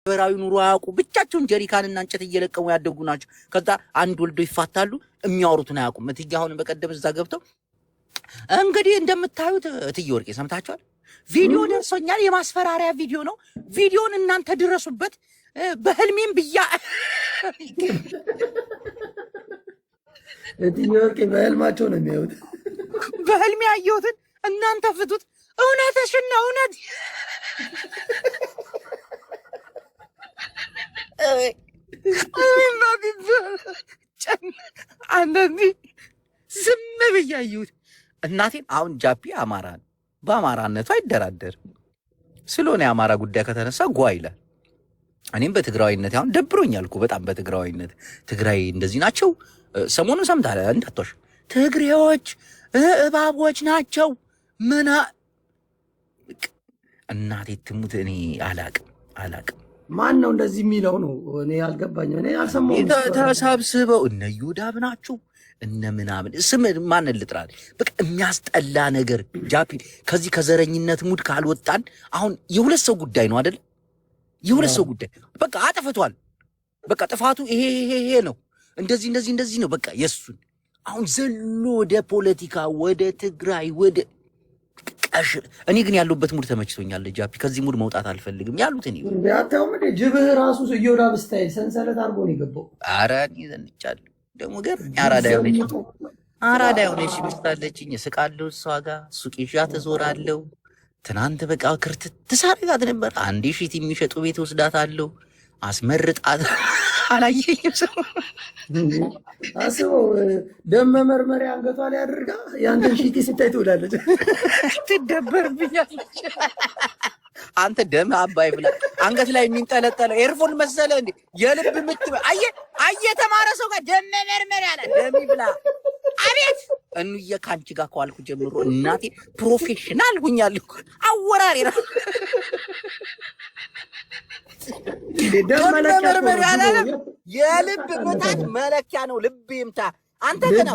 በራዊ ኑሮ አያውቁ ብቻቸውን ጀሪካንና እንጨት እየለቀሙ ያደጉ ናቸው። ከዛ አንድ ወልዶ ይፋታሉ። የሚያወሩትን አያውቁም። እትዬ አሁን በቀደም እዛ ገብተው እንግዲህ እንደምታዩት እትዬ ወርቄ ሰምታችኋል። ቪዲዮ ደርሶኛል። የማስፈራሪያ ቪዲዮ ነው። ቪዲዮን እናንተ ድረሱበት። በህልሜም ብያ እትዬ ወርቄ በህልማቸው ነው የሚያዩት። በህልሜ ያየሁትን እናንተ ፍቱት። እውነትሽን ነው እውነት አንዳንዴ ዝም ብዬ አየሁት እናቴን። አሁን ጃፒ አማራን በአማራነቱ አይደራደርም። ስለሆነ የአማራ ጉዳይ ከተነሳ ጓ ይላል። እኔም በትግራዊነት አሁን ደብሮኛል እኮ በጣም በትግራዊነት። ትግራይ እንደዚህ ናቸው። ሰሞኑን ሰምታለ እንዳትዋሽ፣ ትግሬዎች እባቦች ናቸው። ምና እናቴ ትሙት እኔ አላቅም። ማን ነው እንደዚህ የሚለው ነው? እኔ አልገባኝ። እኔ አልሰማሁም። ተሰብስበው እነ ዮዳብ ናቸው እነ ምናምን ስም ማንን ልጥራል? በቃ የሚያስጠላ ነገር ጃፒ። ከዚህ ከዘረኝነት ሙድ ካልወጣን አሁን የሁለት ሰው ጉዳይ ነው አይደል? የሁለት ሰው ጉዳይ በቃ አጥፍቷል። በቃ ጥፋቱ ይሄ ነው። እንደዚህ ነው በቃ የሱን። አሁን ዘሎ ወደ ፖለቲካ ወደ ትግራይ ወደ ቀሽ። እኔ ግን ያለሁበት ሙድ ተመችቶኛል ጃፒ። ከዚህ ሙድ መውጣት አልፈልግም ያሉት እኔ ያታውም እንደ ጅብህ ራሱ እየወዳብ ስታይል ሰንሰለት አድርጎ ነው የገባው። ኧረ እኔ ዘንጫለሁ ደግሞ ገር አራዳ የሆነች ሚስታለችኝ። እስቃለሁ እሷ ጋር ሱቅ ይዣት እዞራለሁ። ትናንት በቃ ክርትት ትሳረጋት ነበር። አንዴ ሺት የሚሸጡ ቤት ወስዳታለሁ። አስመርጣት አላየኝም ሰው አስበው። ደም መመርመሪያ አንገቷ ላይ አድርጋ ያንተን ሺቲ ስታይ ትውላለች። ትደበርብኛለች። አንተ ደም አባይ ብላ አንገት ላይ የሚንጠለጠለው ኤርፎን መሰለ እንዴ? የልብ ምት አየ ተማረ ሰው ጋር ደም መመርመሪያ አለ ደም ብላ። አቤት እንዬ ካንቺ ጋር ከዋልኩ ጀምሮ እናቴ ፕሮፌሽናል ሁኛለሁ። አወራሪ ነው ደም መመርመሪያ አለ። የልብ ምታት መለኪያ ነው። ልብ ይምታ አንተ ገና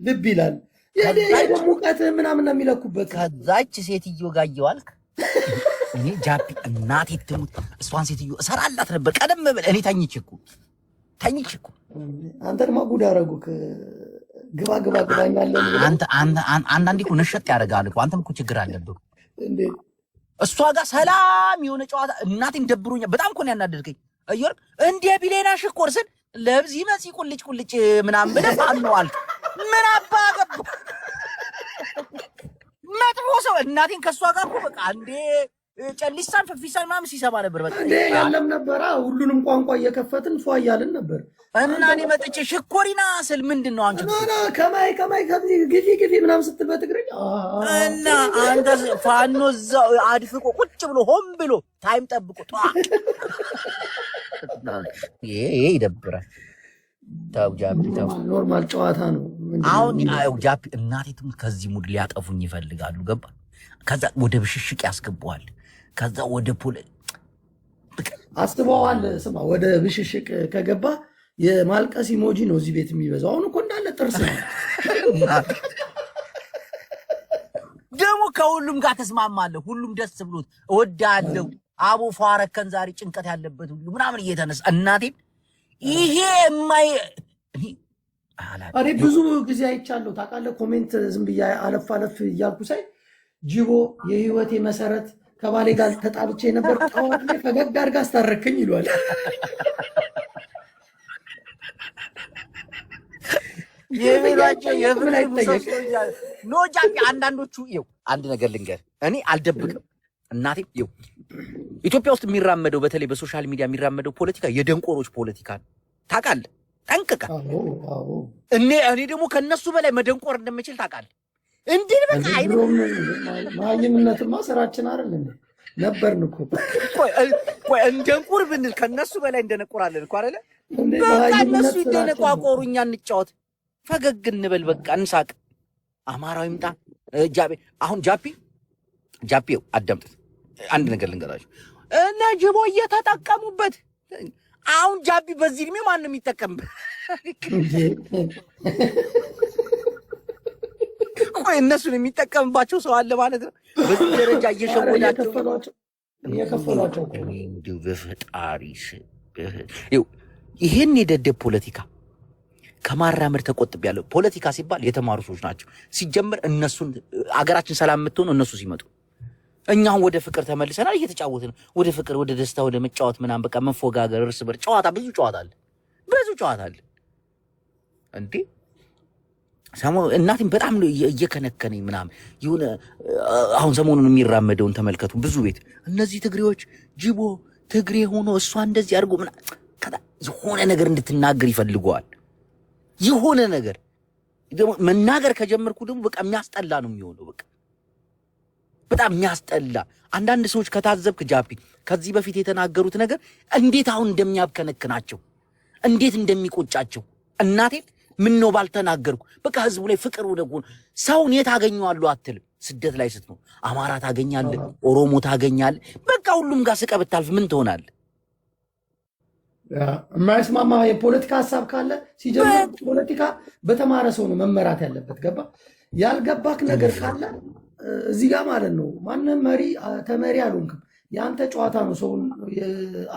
ልብ ይላል። ሙቀት ምናምን ነው የሚለኩበት። ከዛች ሴትዮ ጋር እየዋልክ እኔ ጃፒ እናቴ ትሙት እሷን ሴትዮ እሰራላት ነበር ቀደም ብለህ። እኔ ተኝቼ እኮ አንተን ማጉድ አደረጉክ። ግባ ያለን አንዳንዴ እኮ ነሸጥ ያደርጋል እኮ። አንተም እኮ ችግር አለብህ እንዴ? እሷ ጋር ሰላም የሆነ ጨዋታ እናቴን ደብሮኛል በጣም እኮ ነው ያናደድከኝ። እየወርቅ እንደ ቢሌና ሽኮር ስል ለብዚ መሲ ቁልጭ ምናምን ብለህ አንዋልክ። ምን አባ ገባ መጥፎ ሰው እናቴን ከሷ ጋር እኮ በቃ አንዴ ጨሊሳን ፈፊሳን ምናምን ሲሰማ ነበር። በቃ እንዴ ያለም ነበር። ሁሉንም ቋንቋ እየከፈትን ፏ እያልን ነበር። እና እኔ መጥቼ ሽኮሪና ስል ምንድን ነው አንቺ ከማይ ግፊ ምናምን ስትል በትግርኛ እና አንተ ፋኖ እዛው አድፍቆ ቁጭ ብሎ ሆን ብሎ ታይም ጠብቆ ይሄ ይደብራል። ታው ጃፒ ታው ኖርማል ጨዋታ ነው። አሁን ጃፒ እናቴ ትሙት ከዚህ ሙድ ሊያጠፉኝ ይፈልጋሉ። ገባ? ከዛ ወደ ብሽሽቅ ያስገባዋል። ከዛ ወደ አስበዋል። ስማ ወደ ብሽሽቅ ከገባ የማልቀስ ኢሞጂ ነው እዚህ ቤት የሚበዛው። አሁን እኮ እንዳለ ጥርስ ነው። ደግሞ ከሁሉም ጋር ተስማማለሁ። ሁሉም ደስ ብሎት እወዳለሁ። አቦ ፏረከን ዛሬ ጭንቀት ያለበት ሁሉ ምናምን እየተነሳ እናቴን ይሄ እኔ ብዙ ጊዜ አይቻለሁ ታውቃለህ። ኮሜንት ዝም ብዬ አለፍ እያልኩ ሳይ ጅቦ የህይወቴ መሰረት ከባሌ ጋር ተጣልቼ ነበር፣ ጠዋት ላይ ፈገግ አድርጋ አስታረከኝ ይሏል። የቤላቸው የምን ኖ ጃፒ አንዳንዶቹ ይኸው አንድ ነገር ልንገር፣ እኔ አልደብቅም። እናቴ ይኸው ኢትዮጵያ ውስጥ የሚራመደው በተለይ በሶሻል ሚዲያ የሚራመደው ፖለቲካ የደንቆሮች ፖለቲካ ነው። ታውቃለህ ጠንቅቀ። እኔ ደግሞ ከነሱ በላይ መደንቆር እንደምችል ታውቃለህ። እንዴ በቃ ማይምነትማ ስራችን አይደል እንዴ? ነበርን እኮ። ቆይ እንደንቁር ብንል ከነሱ በላይ እንደነቁራለን እኮ አይደለ? በቃ እነሱ ይደነቋቆሩ፣ እኛ እንጫወት፣ ፈገግ እንበል፣ በቃ እንሳቅ። አማራው ይምጣ ጃፒ። አሁን ጃፒ አዳምጥ፣ አንድ ነገር ልንገራችሁ። እና ጅቦ እየተጠቀሙበት አሁን ጃፒ በዚህ እድሜ ማን ነው የሚጠቀምበት? ቆይ እነሱን የሚጠቀምባቸው ሰው አለ ማለት ነው። በዚህ ደረጃ እየሸወዳቸው እየከፈሏቸው እንዲሁ በፈጣሪስ ይሄን የደደብ ፖለቲካ ከማራመድ ተቆጥቤያለሁ። ፖለቲካ ሲባል የተማሩ ሰዎች ናቸው ሲጀምር። እነሱን አገራችን ሰላም የምትሆነው እነሱ ሲመጡ፣ እኛም ወደ ፍቅር ተመልሰናል፣ እየተጫወትን ወደ ፍቅር፣ ወደ ደስታ፣ ወደ መጫወት ምናምን በቃ መፎጋገር፣ እርስ በርስ ጨዋታ፣ ብዙ ጨዋታ አለ እንዴ። እናቴም በጣም እየከነከነኝ ምናምን የሆነ አሁን ሰሞኑን የሚራመደውን ተመልከቱ። ብዙ ቤት እነዚህ ትግሬዎች ጅቦ ትግሬ ሆኖ እሷ እንደዚህ አድርጎ የሆነ ነገር እንድትናገር ይፈልገዋል። የሆነ ነገር ደግሞ መናገር ከጀመርኩ ደግሞ በቃ የሚያስጠላ ነው የሚሆነው። በቃ በጣም የሚያስጠላ። አንዳንድ ሰዎች ከታዘብክ ጃፒ ከዚህ በፊት የተናገሩት ነገር እንዴት አሁን እንደሚያብከነክናቸው፣ እንዴት እንደሚቆጫቸው እናቴን ምን ነው ባልተናገርኩ። በቃ ህዝቡ ላይ ፍቅር ወደጎ ሰውን የት አገኘዋለሁ አትልም። ስደት ላይ ስትኖር አማራ ታገኛለህ፣ ኦሮሞ ታገኛለህ። በቃ ሁሉም ጋር ስቀህ ብታልፍ ምን ትሆናለህ? የማይስማማ የፖለቲካ ሀሳብ ካለ ሲጀምር ፖለቲካ በተማረ ሰው ነው መመራት ያለበት። ገባ? ያልገባክ ነገር ካለ እዚህ ጋር ማለት ነው ማንም መሪ ተመሪ አልሆንክም። የአንተ ጨዋታ ነው ሰውን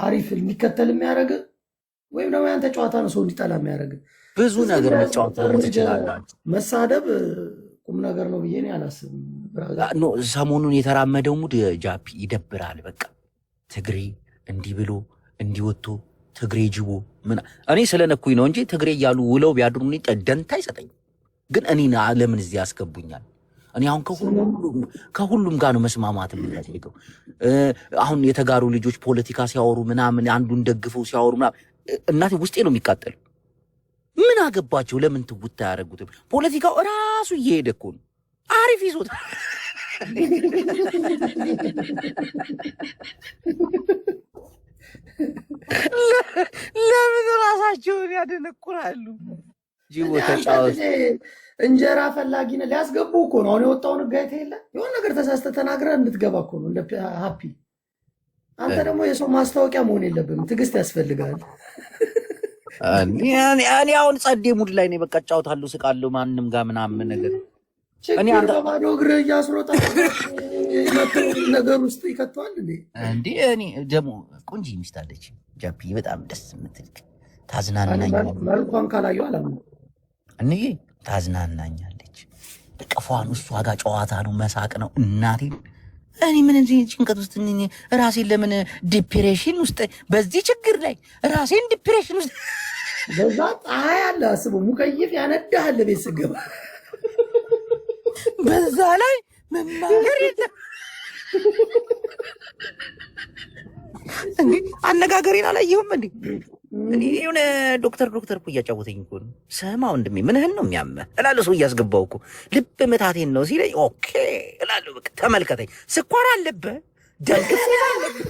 አሪፍ እንዲከተል የሚያደርግ ወይም ደግሞ የአንተ ጨዋታ ነው ሰው እንዲጠላ የሚያደርግ። ብዙ ነገር መጫወት ትችላላችሁ። መሳደብ ቁም ነገር ነው ብዬ እኔ አላስብም። ሰሞኑን የተራመደው ሙድ ጃፒ ይደብራል። በቃ ትግሬ እንዲህ ብሎ እንዲወጥቶ ትግሬ ጅቦ ምን እኔ ስለነኩኝ ነው እንጂ ትግሬ እያሉ ውለው ቢያድሩ ደንታ አይሰጠኝ። ግን እኔ ለምን እዚህ ያስገቡኛል? እኔ አሁን ከሁሉም ጋር ነው መስማማት የምፈልገው። አሁን የተጋሩ ልጆች ፖለቲካ ሲያወሩ ምናምን አንዱን ደግፈው ሲያወሩ ምናምን እናቴ ውስጤ ነው የሚቃጠል። ምን አገባቸው? ለምን ትውታ ያደረጉትም? ፖለቲካው ራሱ እየሄደ እኮ ነው። አሪፍ ይዞት ለምን ራሳቸውን ያደነቁራሉ? ጅቦ ተጫወት። እንጀራ ፈላጊ ነው ሊያስገቡ እኮ ነው። አሁን የወጣውን ጋይታ የለ የሆነ ነገር ተሳስተ ተናግረህ እንድትገባ እኮ ነው እንደ ሀፒ። አንተ ደግሞ የሰው ማስታወቂያ መሆን የለብንም። ትዕግስት ያስፈልጋል። እኔ አሁን ጸዴ ሙድ ላይ ነኝ። በቃ እጫወታለሁ፣ ስቃለሁ ማንም ጋር ምናምን ነገር ችግር በባዶ እግር እያስሮጣ ነገር ውስጥ ይከተዋል እንዴ። እኔ ደግሞ ቆንጆ ሚስት አለች ጃፒ፣ በጣም ደስ የምትል ታዝናናኛለች። መልኳን ካላየሁ አላምነው እኔ ታዝናናኛለች። በቃ ፏን እሷ ጋር ጨዋታ ነው መሳቅ ነው እናቴ። እኔ ምን እንጂ ጭንቀት ውስጥ ራሴን ለምን ዲፕሬሽን ውስጥ በዚህ ችግር ላይ ራሴን ዲፕሬሽን ውስጥ በዛ ፀሐይ አለ አስቡ፣ ሙቀይፍ ያነዳሃል ቤት ስገባ በዛ ላይ መማገር የለም እንዴ። አነጋገሬን አላየሁም እንዴ? እኔ የሆነ ዶክተር እኮ እያጫወተኝ እኮ ነው። ስማ ወንድሜ ምንህን ነው የሚያመህ እላለሁ። ሰው እያስገባው እኮ ልብ ምታቴን ነው ሲለኝ ኦኬ እላለሁ። በቃ ተመልከተኝ፣ ስኳር አለብህ፣ ደም ግፊት አለብህ።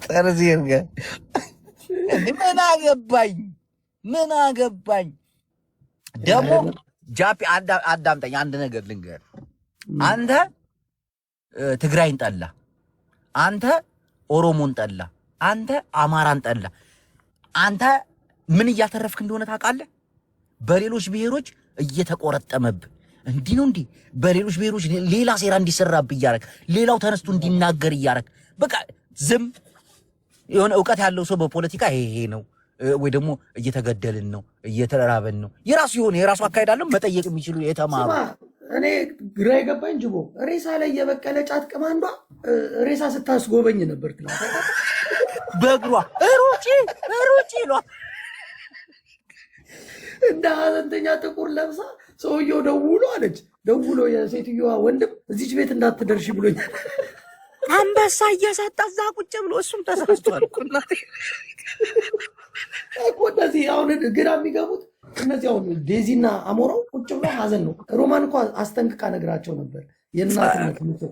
ጠርዚር ጋር ምን አገባኝ ደግሞ። ጃፒ አዳምጠኝ፣ አንድ ነገር ልንገር። አንተ ትግራይን ጠላ፣ አንተ ኦሮሞን ጠላ፣ አንተ አማራን ጠላ። አንተ ምን እያተረፍክ እንደሆነ ታውቃለህ? በሌሎች ብሔሮች እየተቆረጠመብህ እንዲህ ነው እንዲህ በሌሎች ብሔሮች ሌላ ሴራ እንዲሰራብህ እያረግ፣ ሌላው ተነስቶ እንዲናገር እያረግ፣ በቃ ዝም የሆነ እውቀት ያለው ሰው በፖለቲካ ይሄ ነው ወይ ደግሞ እየተገደልን ነው እየተራበን ነው፣ የራሱ የሆነ የራሱ አካሄድ አለው መጠየቅ የሚችሉ የተማሩ። እኔ ግራ የገባኝ ጅቦ ሬሳ ላይ የበቀለ ጫት ቅማንዷ ሬሳ ስታስጎበኝ ነበር ትላለች። በእግሯ ሩጪ ይሏል እንደ ሀዘንተኛ ጥቁር ለብሳ ሰውየው ደውሎ የሴትዮዋ ወንድም እዚች ቤት እንዳትደርሺ ብሎኛል። አንበሳ እያሳጣ እዛ ቁጭ ብሎ እሱም ተሳስቷል እኮ እናቴ እኮ እንደዚህ አሁን ግራ የሚገቡት እነዚህ አሁን ዴዚና አሞራው ቁጭ ብሎ ሀዘን ነው። ሮማን እኮ አስጠንቅቃ ነግራቸው ነበር የእናትነት ምክር።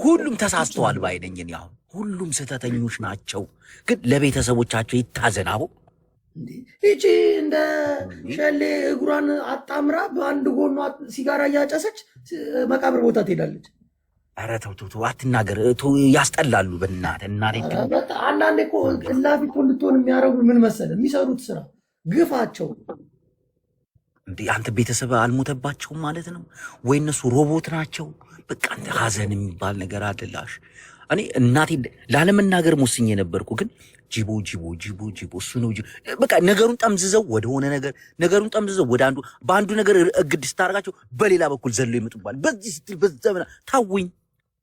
ሁሉም ተሳስተዋል ባይነኝ። አሁን ሁሉም ስህተተኞች ናቸው፣ ግን ለቤተሰቦቻቸው ይታዘናቡ። ይቺ እንደ ሸሌ እግሯን አጣምራ በአንድ ጎኗ ሲጋራ እያጨሰች መቃብር ቦታ ትሄዳለች። ኧረ ተው አትናገር፣ ያስጠላሉ። በእናትህ አንዳንዴ እኮ እላፊ እኮ እንድትሆን የሚያደርጉ ምን መሰለህ የሚሰሩት ስራ ግፋቸው እንዴ አንተ ቤተሰብ አልሞተባቸውም ማለት ነው ወይ? እነሱ ሮቦት ናቸው? በቃ አንተ ሀዘን የሚባል ነገር አደላሽ። እኔ እናቴ ላለመናገር ወስኜ ነበርኩ፣ ግን ጅቦ እሱ ነው በቃ ነገሩን ጠምዝዘው ወደሆነ ነገሩን ጠምዝዘው ወደ አንዱ በአንዱ ነገር እግድ ስታደርጋቸው በሌላ በኩል ዘሎ ይመጡባል። በዚህ ስትል በዘመና ታውኝ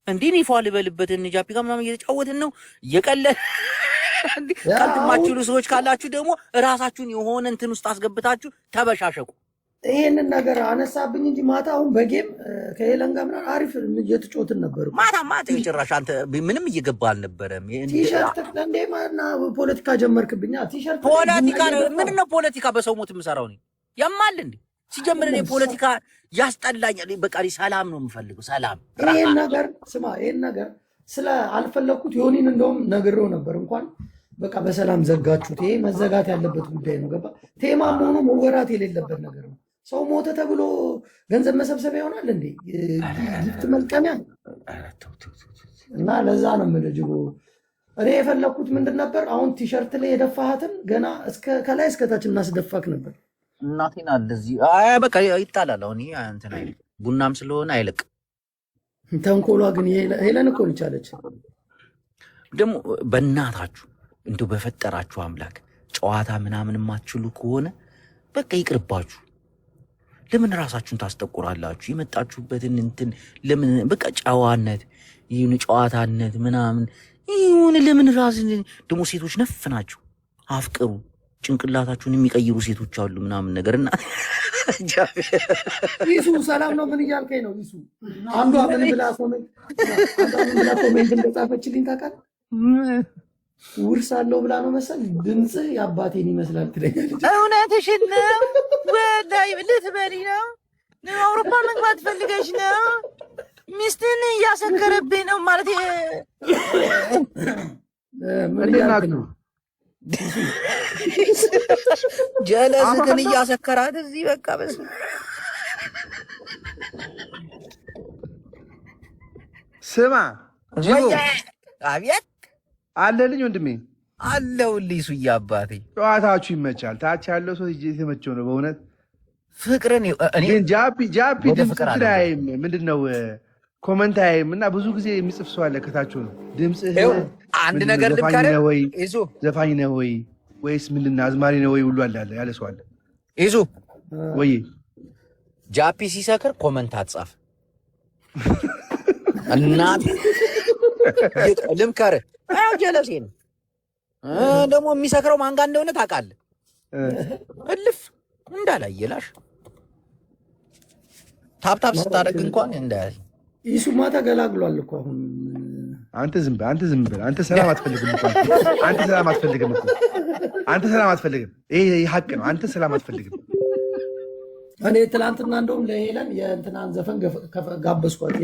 እንዴ ነው ይፋል በልበት ጃፒ ጋር ምናምን እየተጫወትን ነው እየቀለለ እንዴ። ካልተማችሁ ሰዎች ካላችሁ ደግሞ ራሳችሁን የሆነ እንትን ውስጥ አስገብታችሁ ተበሻሸቁ። ይሄንን ነገር አነሳብኝ እንጂ ማታ አሁን በጌም ከሄለን ጋር ምናምን አሪፍ እየተጫወትን ነበር። ማታ ጭራሽ አንተ ምንም እየገባ አልነበረም። ቲሸርት ለንዴማና ፖለቲካ ጀመርክብኛ። ቲሸርት ፖለቲካ ምን ነው ፖለቲካ? በሰው ሞት የምሰራው ነው ያማል እንዴ? ሲጀምር እኔ ፖለቲካ ያስጠላኛል። በቃ ሰላም ነው የምፈልገው፣ ሰላም። ይሄን ነገር ስማ፣ ይሄን ነገር ስለ አልፈለኩት ዮኒን እንደውም ነግሬው ነበር። እንኳን በቃ በሰላም ዘጋችሁት። ይሄ መዘጋት ያለበት ጉዳይ ነው። ገባ? ቴማ መሆኑ መወራት የሌለበት ነገር ነው። ሰው ሞተ ተብሎ ገንዘብ መሰብሰቢያ ይሆናል እንዴ? ጊፍት መልቀሚያ። እና ለዛ ነው የምልህ ጅቦ፣ እኔ የፈለኩት ምንድን ነበር? አሁን ቲሸርት ላይ የደፋሃትን ገና ከላይ እስከታች እናስደፋክ ነበር። እናቴን አለዚህ በቃ ይጣላል። አሁን እንትን አይል ቡናም ስለሆነ አይለቅ። ተንኮሏ ግን ሄለን እኮ ልቻለች። ደግሞ በእናታችሁ እንደው በፈጠራችሁ አምላክ ጨዋታ ምናምን የማትችሉ ከሆነ በቃ ይቅርባችሁ። ለምን ራሳችሁን ታስጠቁራላችሁ? የመጣችሁበትን እንትን ለምን በቃ ጨዋነት ይሁን ጨዋታነት ምናምን ይሁን። ለምን ራስን ደግሞ ሴቶች ነፍ ናቸው፣ አፍቅሩ። ጭንቅላታችሁን የሚቀይሩ ሴቶች አሉ ምናምን ነገርና ይሱ ሰላም ነው። ምን እያልከኝ ነው? ይሱ አንዷ ምን ብላ ኮሜንት እንደጻፈችልኝ ታውቃለህ? ውርስ አለው ብላ ነው መሰል ድምፅ የአባቴን ይመስላል ትለኛለች። እውነትሽን ነው? ወላሂ ልትበሊ ነው? አውሮፓ መግባት ፈልገሽ ነው? ሚስትን እያሰከረብኝ ነው ማለት ምን እያልክ ነው? ጀለስትን እያሰከራት እዚህ በቃ በስ ስማ አቤት አለልኝ ወንድሜ አለሁልኝ። ሱዬ አባቴ ጨዋታችሁ ይመቻል። ታች ያለው ሰው የተመቸው ነው በእውነት ፍቅርን። ግን ጃፒ ድምፅህን አያይም ምንድን ነው ኮመንት አያይም እና ብዙ ጊዜ የሚጽፍ ሰው አለ ከታችሁ ነው ድምፅህ አንድ ነገር ልምከርህ ወይ ዘፋኝ ነህ ወይ ወይስ ምንድን አዝማሪ ነው ወይ ሁሉ አለ ያለ ሰው አለ። ይዙ ወይ ጃፒ ሲሰክር ኮመንት አትጻፍ እናት ልምከርህ። አዎ ጀለሴ ነው ደግሞ የሚሰክረው ማን ጋር እንደሆነ ታውቃለህ። እልፍ እንዳላየላሽ ታፕታፕ ስታደርግ እንኳን እንዳያይ ይሱማ ተገላግሏል እኮ አሁን። አንተ ዝም በል አንተ ሰላም አትፈልግም እኮ አንተ ሰላም አትፈልግም እኮ አንተ ሰላም አትፈልግም። ይሄ ሀቅ ነው። አንተ ሰላም አትፈልግም። እኔ ትላንትና እንደውም ለሄለን የእንትናን ዘፈን ጋበዝኳት።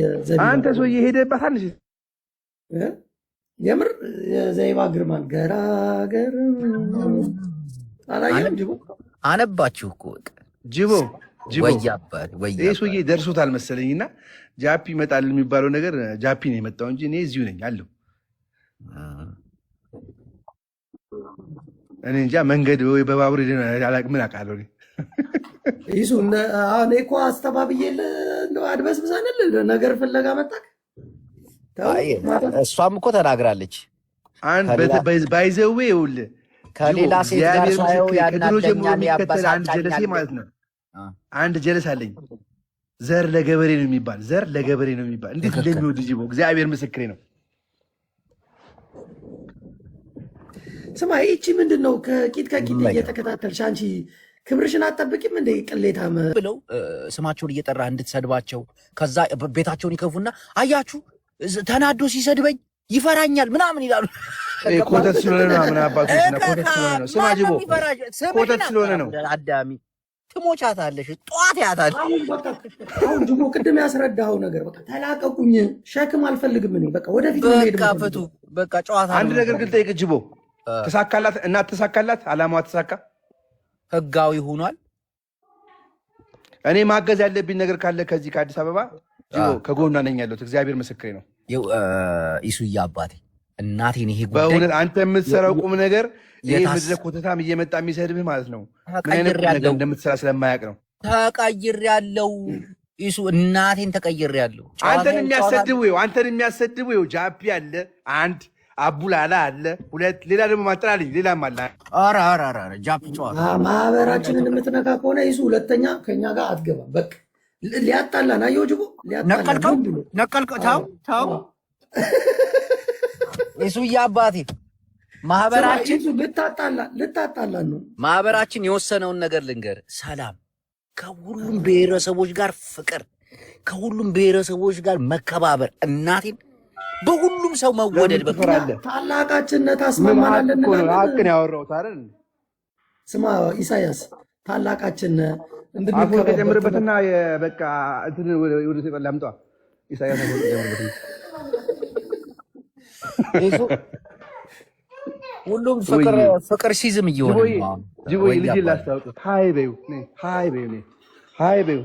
አንተ ሰው እየሄደባት አንሽ የምር የዘይባ ግርማን ገራገር አላየም። ጅቦ አነባችሁ እኮ ጅቦ ወይ ይሄ ሰውዬ ደርሶታል መሰለኝና ጃፒ ይመጣል የሚባለው ነገር ጃፒ ነው የመጣው እንጂ እኔ እዚሁ ነኝ አለው። እኔ እንጃ መንገድ ወይ በባቡር ምን አውቃለሁ። ይሱ እኔ እኮ አስተባብዬል እንደው አድበስብሳንል ነገር ፍለጋ መጣክ። እሷም እኮ ተናግራለች። ባይዘዌ ይኸውልህ ከሌላ ሴት ጋር ሳየው ያናደኛል አንድ ጀለሴ ማለት ነው። አንድ ጀለስ አለኝ። ዘር ለገበሬ ነው የሚባል እንዴት እንደሚወድ ጅቦ እግዚአብሔር ምስክሬ ነው። ስማ ይቺ ምንድን ነው ከቂጥ እየተከታተልሽ አንቺ ክብርሽን አትጠብቂም እንደ ቅሌታ ብለው ስማቸውን እየጠራ እንድትሰድባቸው ከዛ ቤታቸውን ይከፉና አያችሁ ተናዶ ሲሰድበኝ ይፈራኛል ምናምን ይላሉ። ኮተት ስለሆነ ነው። ምን አባቶች ነው ኮተት ስለሆነ ነው። ስማ ጅቦ ኮተት ስለሆነ ነው። አዳሚ ትሞቻታለሽ፣ ጧት ያታል። አሁን ጅቦ ቅድም ያስረዳኸው ነገር በቃ ተላቀቁኝ፣ ሸክም አልፈልግም እኔ በቃ ወደፊት ነው ሄድ ከፈቱ በቃ ጨዋታ። አንድ ነገር ግን ጠይቅ ጅቦ፣ ተሳካላት እና ተሳካላት፣ አላማዋ ተሳካ፣ ህጋዊ ሆኗል። እኔ ማገዝ ያለብኝ ነገር ካለ ከዚህ ከአዲስ አበባ ጅቦ ከጎኗ ነኝ ያለሁት። እግዚአብሔር ምስክሬ ነው። ኢሱያ አባቴ እናቴን ይሄ ጉዳይ በእውነት አንተ የምትሰራው ቁም ነገር ይሄ ምድረ ኮተታም እየመጣ የሚሰድብህ ማለት ነው ምን አይነት ነገር እንደምትሰራ ስለማያውቅ ነው። ተቀይሬያለሁ። ኢሱ እናቴን ተቀይሬያለሁ። አንተን የሚያሰድቡ ጃፒ አለ አንድ አቡላላ አለ ሁለት ሌላ ደግሞ ማጥራልኝ ሌላም አለ። ኧረ ጃፒ ጨዋታ ማህበራችንን የምትነካ ከሆነ ኢሱ ሁለተኛ ከኛ ጋር አትገባም። በቃ ሊያጣላን አየሁ ጅቦ ነቀልከው። ተው ኢሱዬ አባቴ ማህበራችን ልታጣላን ነው። ማህበራችን የወሰነውን ነገር ልንገር። ሰላም፣ ከሁሉም ብሔረሰቦች ጋር ፍቅር፣ ከሁሉም ብሔረሰቦች ጋር መከባበር፣ እናቴን በሁሉም ሰው መወደድ። ታላቃችነት አስማማናለን። ሀቅን ያወራሁት አይደል? ስማ ኢሳያስ ታላቃችን አፎን ከጨምርበትና በቃ እንትን ወደ ተቀላ አምጣ ኢሳያስ ሁሉም ፍቅር ሲዝም እየሆነ ነው። ጅቦይ ልጅ ላስታውቅ። ሃይ በይው